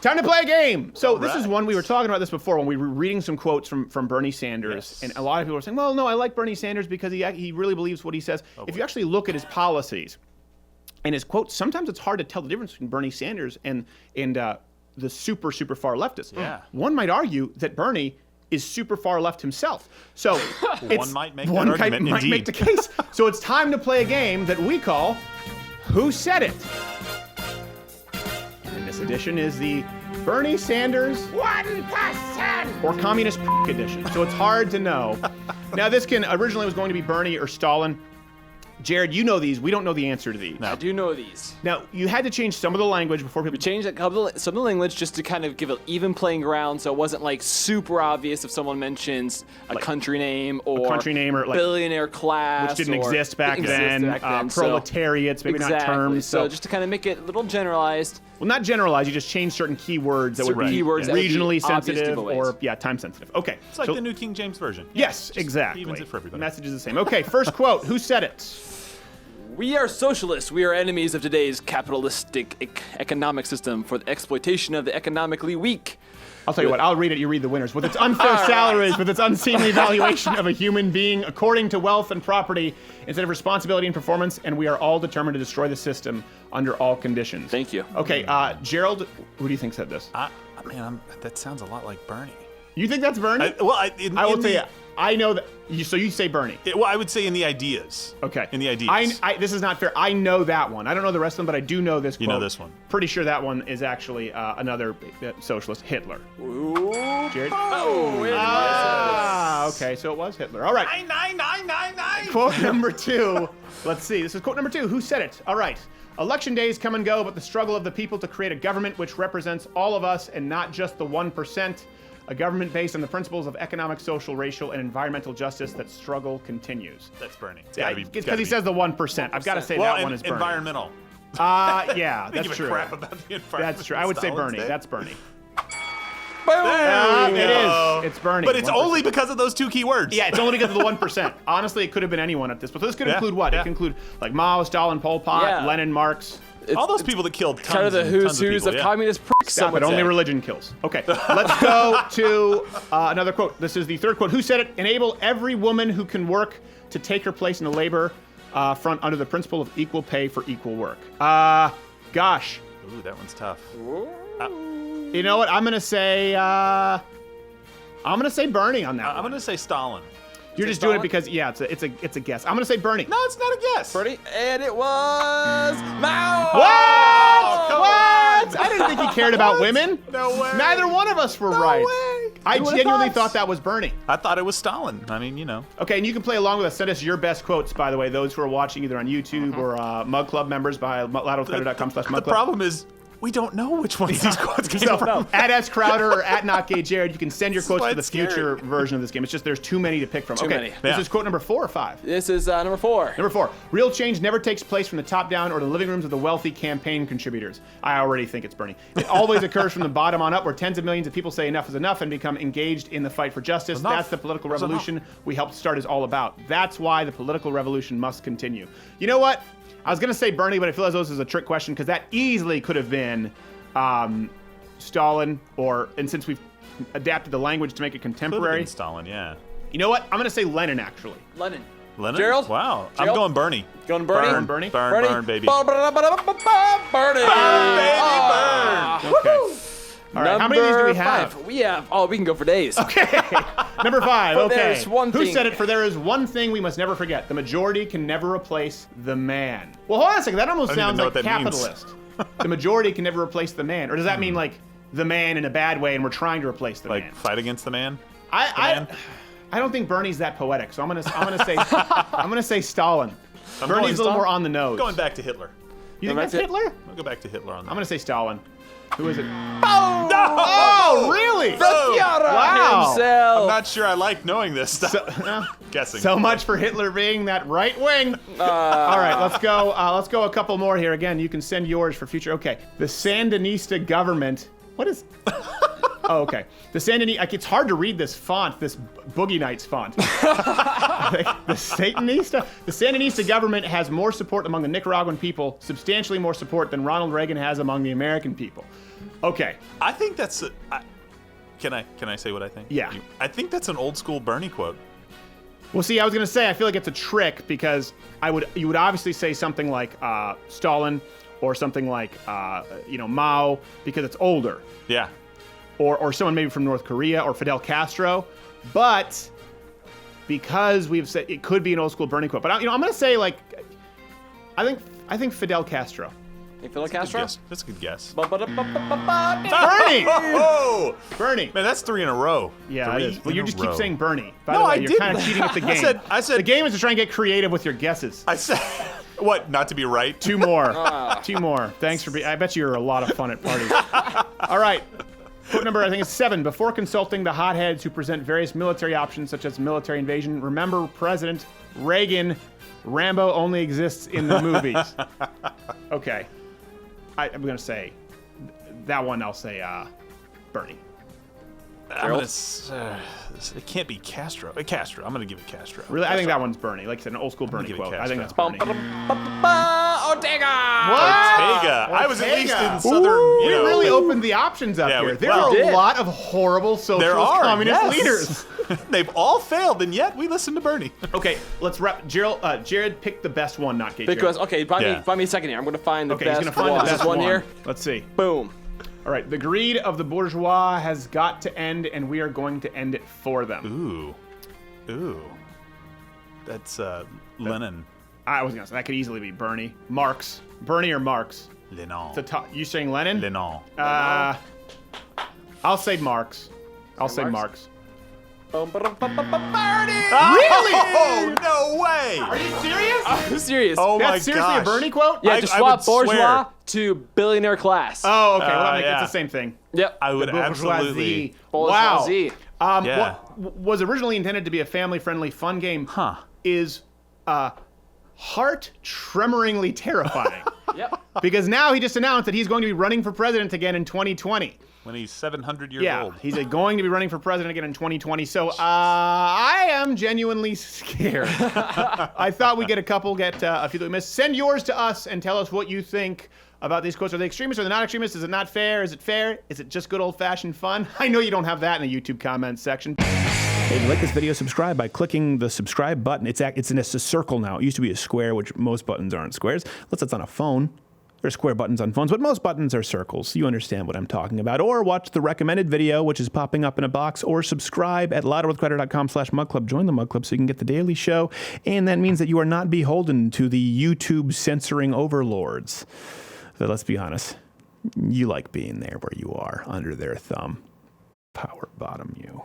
Time to play a game. So this is one we were talking about this before when we were reading some quotes from Bernie Sanders, and a lot of people were saying, "Well, no, I like Bernie Sanders because he really believes what he says." If you actually look at his policies and his quotes, sometimes it's hard to tell the difference between Bernie Sanders and the super far leftists. Yeah. One might argue that Bernie is super far left himself. So one might make that argument, might make the case. So it's time to play a game that we call Who Said It? And this edition is the Bernie Sanders 1% or Communist edition. So it's hard to know. Now this originally was going to be Bernie or Stalin. Jared, you know these. We don't know the answer to these. No. I do know these. Now, you had to change some of the language before people... We changed some of the language just to kind of give an even playing ground, so it wasn't like super obvious if someone mentions a country name or like billionaire class. Which didn't exist back then. Proletariats, maybe not terms. So just to kind of make it a little generalized. Well, not generalized. You just change certain keywords that would be regionally sensitive or, time sensitive. Okay. It's like the New King James Version. Yes, exactly. Evens it for everybody. The message is the same. Okay, first quote. Who said it? We are socialists. We are enemies of today's capitalistic economic system for the exploitation of the economically weak. I'll tell you what, I'll read it, you read the winners. With its unfair salaries, with its unseemly valuation of a human being according to wealth and property instead of responsibility and performance, and we are all determined to destroy the system under all conditions. Thank you. Okay, Gerald, who do you think said this? That sounds a lot like Bernie. You think that's Bernie? I will tell you, I know that. So you say Bernie? I would say in the ideas. Okay. In the ideas. This is not fair. I know that one. I don't know the rest of them, but I do know this quote. You know this one. Pretty sure that one is actually another socialist, Hitler. Ooh. Jared? Oh, okay, so it was Hitler. All right. 9. Quote number 2. Let's see. This is quote number 2. Who said it? All right. Election days come and go, but the struggle of the people to create a government which represents all of us and not just the 1%. A government based on the principles of economic, social, racial, and environmental justice. That struggle continues. That's Bernie. Because he says the 1%. I've got to say that one is Bernie. Environmental. Yeah, that's true. Crap about the environment. That's true. I would say Bernie. That's Bernie. There it is. It's Bernie. But it's 1%. only because of those two key words. Yeah, it's only because of the 1%. Honestly, it could have been anyone at this point. So this could include what? It could include like Mao, Stalin, Pol Pot, Lenin, Marx. All those people that killed tons kind of the who's of communist pricks. Stop it. Only religion kills. Okay, let's go to another quote. This is the third quote. Who said it? Enable every woman who can work to take her place in the labor front under the principle of equal pay for equal work. Gosh. Ooh, that one's tough. You know what? I'm gonna say Bernie on that. I'm gonna say Stalin. You're just doing it because it's a guess. I'm gonna say Bernie. No, it's not a guess. Bernie, and it was Mao. What? What? I didn't think he cared about women. No way. Neither one of us were right. Way. I genuinely thought that was Bernie. I thought it was Stalin. I mean, you know. Okay, and you can play along with us. Send us your best quotes, by the way. Those who are watching either on YouTube or Mug Club members by ladofcrowder.com/mugclub. The problem is, we don't know which ones these quotes came from. At S. Crowder or at NotGayJared, you can send your quotes for the future version of this game. It's just there's too many to pick from. Too many. This is quote number 4 or 5? This is number 4. Number 4. Real change never takes place from the top down or the living rooms of the wealthy campaign contributors. I already think it's Bernie. It always occurs from the bottom on up, where tens of millions of people say enough is enough and become engaged in the fight for justice. That's the political revolution we helped start is all about. That's why the political revolution must continue. You know what? I was going to say Bernie, but I feel as though this is a trick question because that easily could have been Stalin, and since we've adapted the language to make it contemporary. Stalin, yeah. You know what? I'm going to say Lenin, actually. Lenin. Gerald? Wow. Gerald? I'm going Bernie. Going Bernie? Bernie? Burn, baby. Bernie. Okay. All right, how many of these do we have? 5. We can go for days. Okay. Number 5, okay. There's one Who thing. said it? For there is one thing we must never forget. The majority can never replace the man. Well, hold on a second. That almost sounds like capitalist. The majority can never replace the man. Or does that mean like the man in a bad way and we're trying to replace the man? Like fight against the man? I don't think Bernie's that poetic, so I'm gonna say Stalin. Bernie's a little more on the nose. Going back to Hitler. You think that's Hitler? I'll go back to Hitler on that. I'm gonna say Stalin. Who is it? Oh, no! Oh, really? Wow. Himself. I'm not sure I like knowing this stuff. Guessing. So much for Hitler being that right wing. All right, let's go. Let's go a couple more here. Again, you can send yours for future. Okay, the Sandinista government. What is? Oh, okay. The Sandinista, it's hard to read this font, this Boogie Nights font. The Sandinista government has more support among the Nicaraguan people, substantially more support than Ronald Reagan has among the American people. Okay. I think that's. Can I say what I think? Yeah. I think that's an old school Bernie quote. Well, see, I was going to say, I feel like it's a trick because you would obviously say something like Stalin or something like, Mao because it's older. Yeah. Or someone maybe from North Korea or Fidel Castro. But because we've said it could be an old school Bernie quote. But, I'm going to say, like, I think Fidel Castro. Fidel Castro? That's a good guess. Bernie! Oh! Bernie. Man, that's 3 in a row. Yeah, it is. Well, you just keep saying Bernie. By No, the way, I you're didn't. kind of cheating at the game. I said. The game is to try and get creative with your guesses. I said. What? Not to be right? 2 more. 2 more. Thanks for being. I bet you're a lot of fun at parties. All right. Quote number, I think, is 7. Before consulting the hotheads who present various military options, such as military invasion, remember President Reagan. Rambo only exists in the movies. Okay. I'm going to say that one. I'll say Bernie. It can't be Castro. Castro. I'm going to give it Castro. Really, I think that one's Bernie. Like I said, an old school Bernie give it quote. I think that's Castro. Bernie. Ortega! Ortega. I was at least in southern. We really opened the options up here. There are a lot of horrible socialist communist leaders. They've all failed, and yet we listened to Bernie. Okay, let's wrap. Jared, pick the best one, not Gage. Because find me a second here. I'm going to find the best he's gonna find the best one here. Let's see. Boom. All right, the greed of the bourgeois has got to end, and we are going to end it for them. Ooh. That's Lenin. I was gonna say that could easily be Bernie, Marx, Bernie or Marx. Lenin. You saying Lenin? Lenin. I'll say Marx. I'll say Marx. Bernie! Really? Oh, no way! Are you serious? I'm serious. Oh my gosh. That's seriously a Bernie quote? Yeah, just I swap would bourgeois swear. to billionaire class. Oh, okay. Well, yeah. it's the same thing. Yep. I would absolutely. Bourgeoisie. Wow. Yeah. What was originally intended to be a family-friendly fun game is heart-tremoringly terrifying. Yep. Because now he just announced that he's going to be running for president again in 2020. When he's 700 years old. Yeah, he's going to be running for president again in 2020. So I am genuinely scared. I thought we'd get a few that we missed. Send yours to us and tell us what you think about these quotes. Are they extremists? Are they not extremists? Is it not fair? Is it fair? Is it just good old-fashioned fun? I know you don't have that in the YouTube comments section. Hey, if you like this video, subscribe by clicking the subscribe button. It's in a circle now. It used to be a square, which most buttons aren't squares. Unless it's on a phone. There's square buttons on phones, but most buttons are circles. You understand what I'm talking about. Or watch the recommended video, which is popping up in a box, or subscribe at louderwithcrowder.com/mugclub. Join the Mug Club so you can get the daily show, and that means that you are not beholden to the YouTube censoring overlords. But let's be honest, you like being there where you are, under their thumb. Power bottom you.